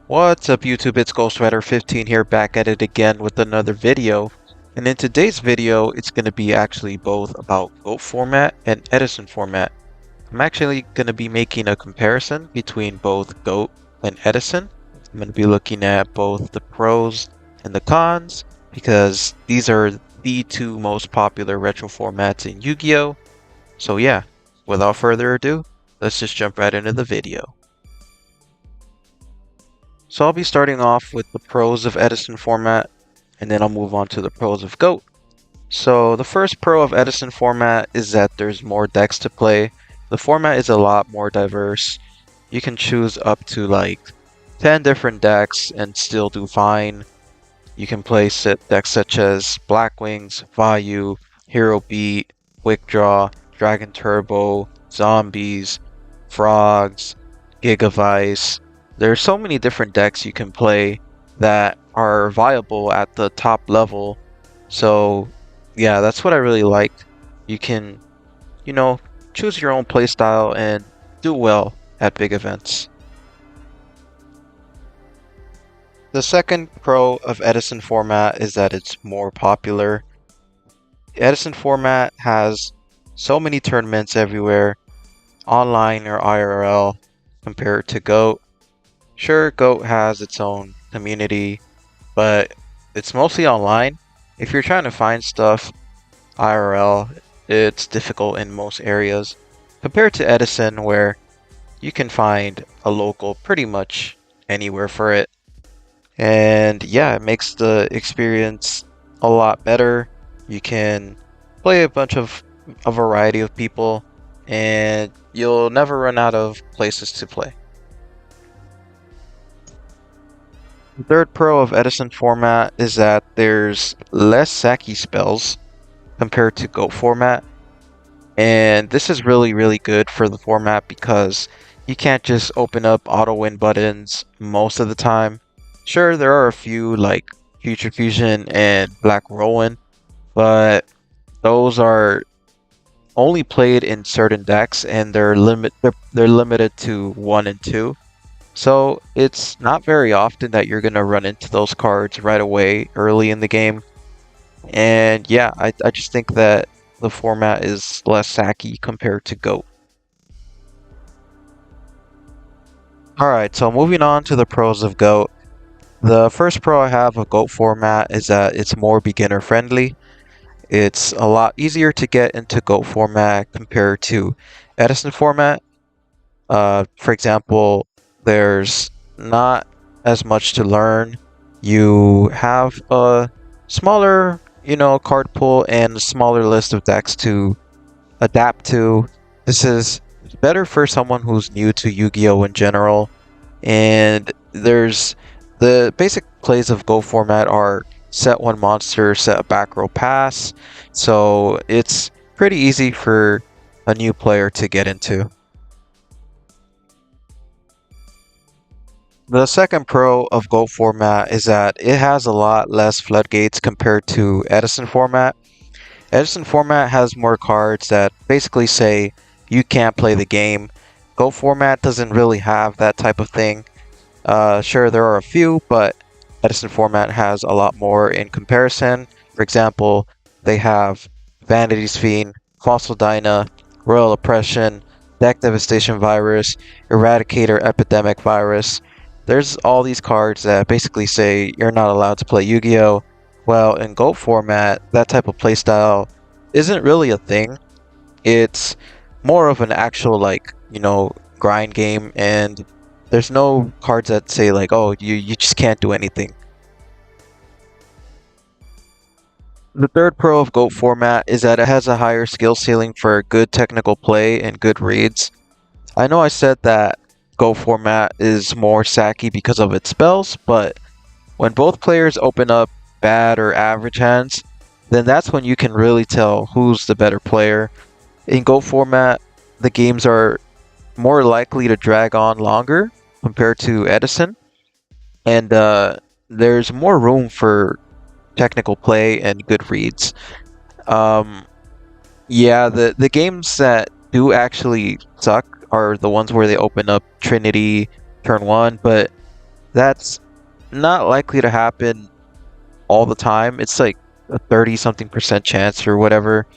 What's up YouTube, it's Ghostwriter15 here, back at it again with another video. And in today's video, it's going to be actually both about GOAT format and Edison format. I'm actually going to be making a comparison between both GOAT and Edison. I'm going to be looking at both the pros and the cons, because these are the two most popular retro formats in Yu-Gi-Oh! So yeah, without further ado, let's just jump right into the video. So I'll be starting off with the pros of Edison format, and then I'll move on to the pros of GOAT. So the first pro of Edison format is that there's more decks to play. The format is a lot more diverse. You can choose up to like 10 different decks and still do fine. You can play decks such as Black Wings, Vayu, Hero Beat, Quick Draw, Dragon Turbo, Zombies, Frogs, Gigavice. There's so many different decks you can play that are viable at the top level. So yeah, that's what I really like. You can, choose your own playstyle and do well at big events. The second pro of Edison format is that it's more popular. Edison format has so many tournaments everywhere, online or IRL, compared to GOAT. Sure, GOAT has its own community, but it's mostly online. If you're trying to find stuff IRL, it's difficult in most areas, compared to Edison, where you can find a local pretty much anywhere for it. And yeah, it makes the experience a lot better. You can play a variety of people, and you'll never run out of places to play. The third pro of Edison format is that there's less Saki spells compared to GOAT format. And this is really good for the format because you can't just open up auto win buttons most of the time. Sure, there are a few like Future Fusion and Black Rowan, but those are only played in certain decks, and they're limited to 1 and 2. So it's not very often that you're gonna run into those cards right away early in the game. And yeah, I just think that the format is less sacky compared to GOAT. Alright, so moving on to the pros of GOAT. The first pro I have of GOAT format is that it's more beginner friendly. It's a lot easier to get into GOAT format compared to Edison format. For example, there's not as much to learn. You have a smaller, card pool and a smaller list of decks to adapt to. This is better for someone who's new to Yu-Gi-Oh! In general. And there's the basic plays of Go format are set one monster, set a back row pass. So it's pretty easy for a new player to get into. The second pro of Go format is that it has a lot less floodgates compared to Edison format. Edison format has more cards that basically say you can't play the game. Go format doesn't really have that type of thing. Sure, there are a few, but Edison format has a lot more in comparison. For example, they have Vanity's Fiend, Fossil Dyna, Royal Oppression, Deck Devastation Virus, Eradicator Epidemic Virus. There's all these cards that basically say you're not allowed to play Yu-Gi-Oh! Well, in GOAT format, that type of playstyle isn't really a thing. It's more of an actual, grind game, and there's no cards that say, like, oh, you just can't do anything. The third pro of GOAT format is that it has a higher skill ceiling for good technical play and good reads. I know I said that Go format is more sacky because of its spells, but when both players open up bad or average hands, then that's when you can really tell who's the better player. In Go format, the games are more likely to drag on longer compared to Edison, and there's more room for technical play and good reads. Um, yeah, the games that do actually suck are the ones where they open up Trinity turn one, but That's not likely to happen all the time. It's like a 30 something percent chance or whatever.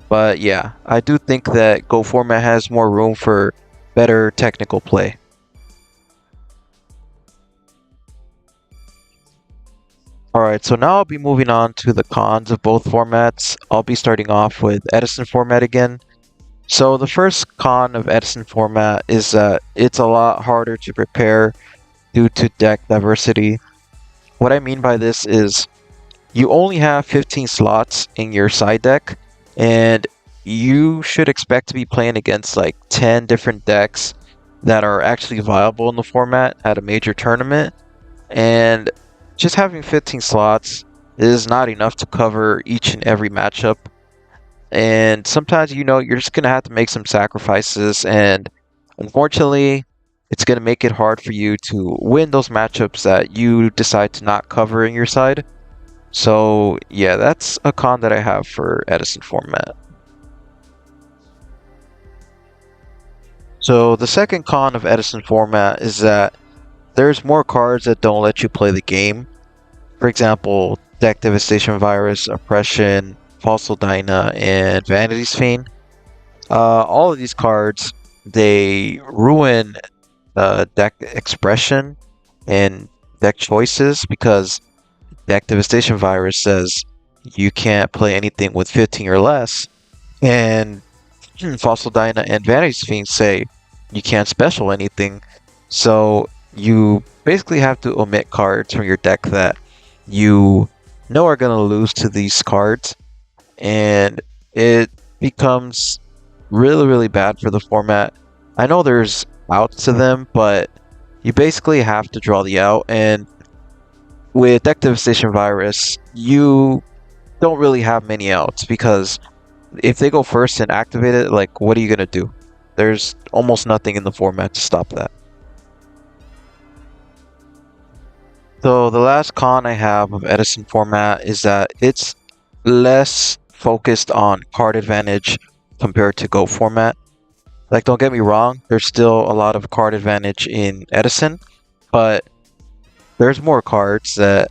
But yeah, I do think that Go format has more room for better technical play. Alright, so now I'll be moving on to the cons of both formats. I'll be starting off with Edison format again. So the first con of Edison format is that it's a lot harder to prepare due to deck diversity. What I mean by this is you only have 15 slots in your side deck, and you should expect to be playing against like 10 different decks that are actually viable in the format at a major tournament. And just having 15 slots is not enough to cover each and every matchup. And sometimes, you're just going to have to make some sacrifices. And unfortunately, it's going to make it hard for you to win those matchups that you decide to not cover in your side. So, yeah, that's a con that I have for Edison format. So, the second con of Edison format is that there's more cards that don't let you play the game. For example, Deck Devastation Virus, Oppression, Fossil Dyna, and Vanity's Fiend. All of these cards, they ruin deck expression and deck choices because Deck Devastation Virus says you can't play anything with 15 or less, and Fossil Dyna and Vanity's Fiend say you can't special anything. So you basically have to omit cards from your deck that you know are going to lose to these cards, and it becomes really, really bad for the format. I know there's outs to them, but you basically have to draw the out, and with Deck Devastation Virus, you don't really have many outs because if they go first and activate it, like, what are you going to do? There's almost nothing in the format to stop that. So the last con I have of Edison format is that it's less focused on card advantage compared to Go format. Like, don't get me wrong, there's still a lot of card advantage in Edison, but there's more cards that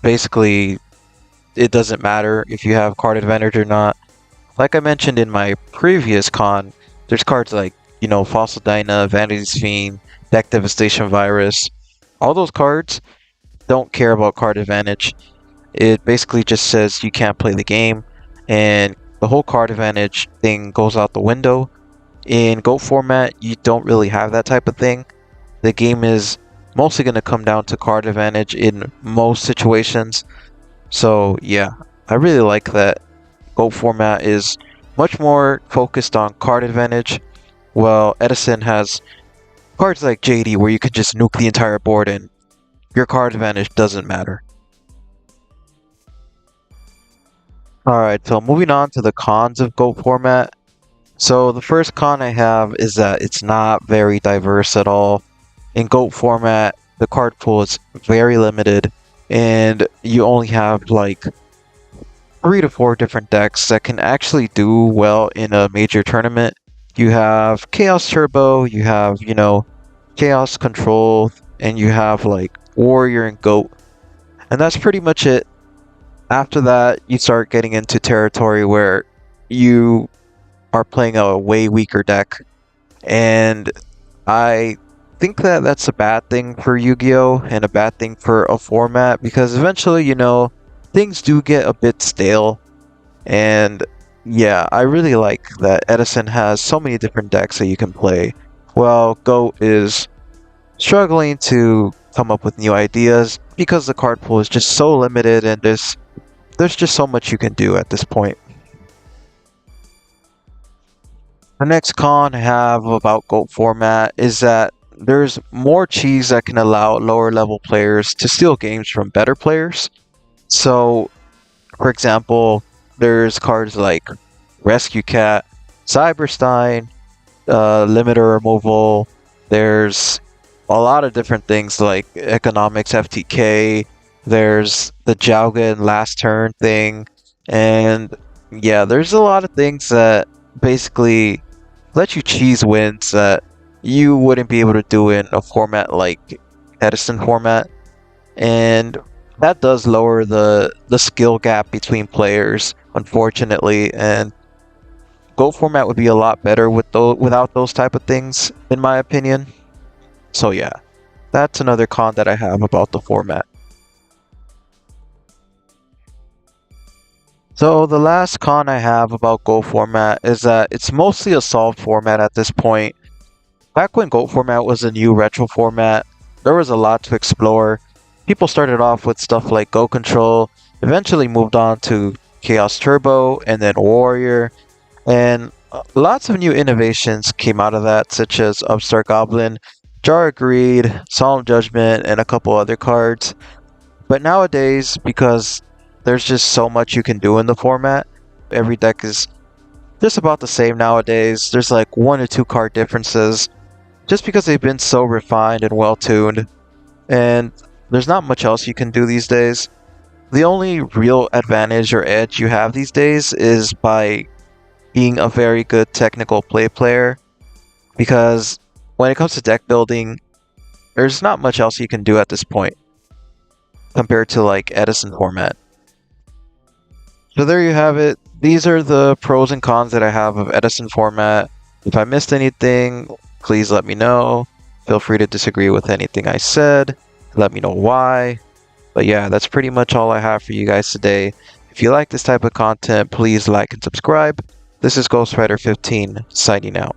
basically it doesn't matter if you have card advantage or not. Like I mentioned in my previous con, there's cards like, Fossil Dyna, Vanity's Fiend, Deck Devastation Virus. All those cards don't care about card advantage. It basically just says you can't play the game, and the whole card advantage thing goes out the window. In Go format, you don't really have that type of thing. The game is mostly going to come down to card advantage in most situations. So yeah, I really like that Go format is much more focused on card advantage, while Edison has cards like JD where you can just nuke the entire board and your card advantage doesn't matter. Alright, so moving on to the cons of Go format. So the first con I have is that it's not very diverse at all. In Go format, the card pool is very limited, and you only have like 3 to 4 different decks that can actually do well in a major tournament. You have Chaos Turbo, you have, Chaos Control, and you have like Warrior and Goat. And that's pretty much it. After that, you start getting into territory where you are playing a way weaker deck. And I think that that's a bad thing for Yu-Gi-Oh! And a bad thing for a format because eventually, things do get a bit stale. And yeah, I really like that Edison has so many different decks that you can play. Well, Goat is struggling to come up with new ideas because the card pool is just so limited and there's just so much you can do at this point. The next con I have about GOAT format is that there's more cheese that can allow lower level players to steal games from better players. So, for example, there's cards like Rescue Cat, Cyberstein, Limiter Removal. There's a lot of different things like Economics FTK. There's the Jauga and Last Turn thing. And yeah, there's a lot of things that basically let you cheese wins that you wouldn't be able to do in a format like Edison format, and that does lower the skill gap between players, unfortunately. And Go format would be a lot better without those type of things, in my opinion. So yeah, that's another con that I have about the format. So the last con I have about Go format is that it's mostly a solved format at this point. Back when Go format was a new retro format, there was a lot to explore. People started off with stuff like Go Control, eventually moved on to Chaos Turbo, and then Warrior, and lots of new innovations came out of that, such as Upstart Goblin, Jar of Greed, Solemn Judgment, and a couple other cards. But nowadays, because there's just so much you can do in the format, every deck is just about the same nowadays. There's like one or two card differences, just because they've been so refined and well tuned, and there's not much else you can do these days. The only real advantage or edge you have these days is by being a very good technical player, because when it comes to deck building, there's not much else you can do at this point compared to like Edison format. So there you have it. These are the pros and cons that I have of Edison format. If I missed anything, please let me know. Feel free to disagree with anything I said. Let me know why. But yeah, that's pretty much all I have for you guys today. If you like this type of content, please like and subscribe. This is Ghost Rider 15 signing out.